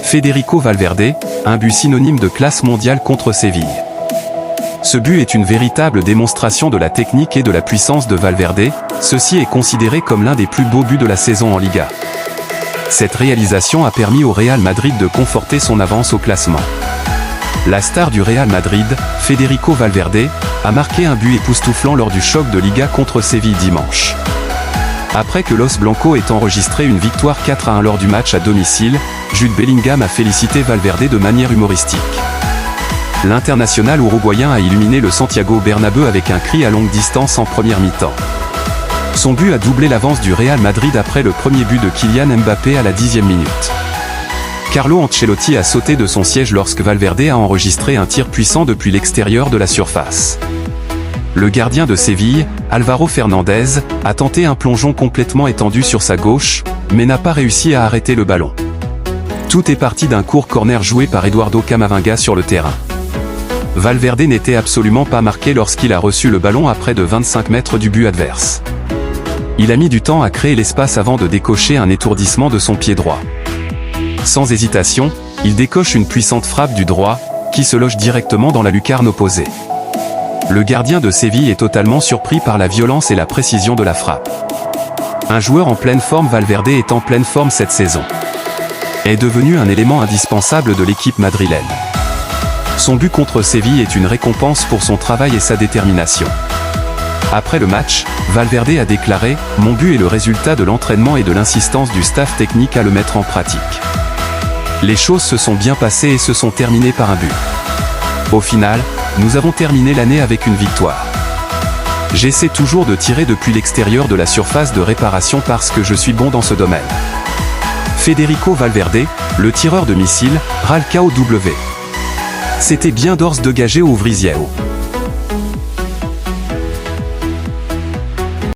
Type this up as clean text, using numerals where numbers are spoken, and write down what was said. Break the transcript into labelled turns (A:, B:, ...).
A: Federico Valverde, un but synonyme de classe mondiale contre Séville. Ce but est une véritable démonstration de la technique et de la puissance de Valverde, ceci est considéré comme l'un des plus beaux buts de la saison en Liga. Cette réalisation a permis au Real Madrid de conforter son avance au classement. La star du Real Madrid, Federico Valverde, a marqué un but époustouflant lors du choc de Liga contre Séville dimanche. Après que Los Blancos ait enregistré une victoire 4-1 lors du match à domicile, Jude Bellingham a félicité Valverde de manière humoristique. L'international uruguayen a illuminé le Santiago Bernabéu avec un cri à longue distance en première mi-temps. Son but a doublé l'avance du Real Madrid après le premier but de Kylian Mbappé à la 10e minute. Carlo Ancelotti a sauté de son siège lorsque Valverde a enregistré un tir puissant depuis l'extérieur de la surface. Le gardien de Séville, Álvaro Fernandez, a tenté un plongeon complètement étendu sur sa gauche, mais n'a pas réussi à arrêter le ballon. Tout est parti d'un court corner joué par Eduardo Camavinga sur le terrain. Valverde n'était absolument pas marqué lorsqu'il a reçu le ballon à près de 25 mètres du but adverse. Il a mis du temps à créer l'espace avant de décocher un étourdissement de son pied droit. Sans hésitation, il décoche une puissante frappe du droit, qui se loge directement dans la lucarne opposée. Le gardien de Séville est totalement surpris par la violence et la précision de la frappe. Un joueur en pleine forme, Valverde est en pleine forme cette saison. Est devenu un élément indispensable de l'équipe madrilène. Son but contre Séville est une récompense pour son travail et sa détermination. Après le match, Valverde a déclaré « Mon but est le résultat de l'entraînement et de l'insistance du staff technique à le mettre en pratique. Les choses se sont bien passées et se sont terminées par un but. Au final, nous avons terminé l'année avec une victoire. J'essaie toujours de tirer depuis l'extérieur de la surface de réparation parce que je suis bon dans ce domaine. » Federico Valverde, le tireur de missile, Ralcao W. C'était bien d'ores dégagé au Vrisieo.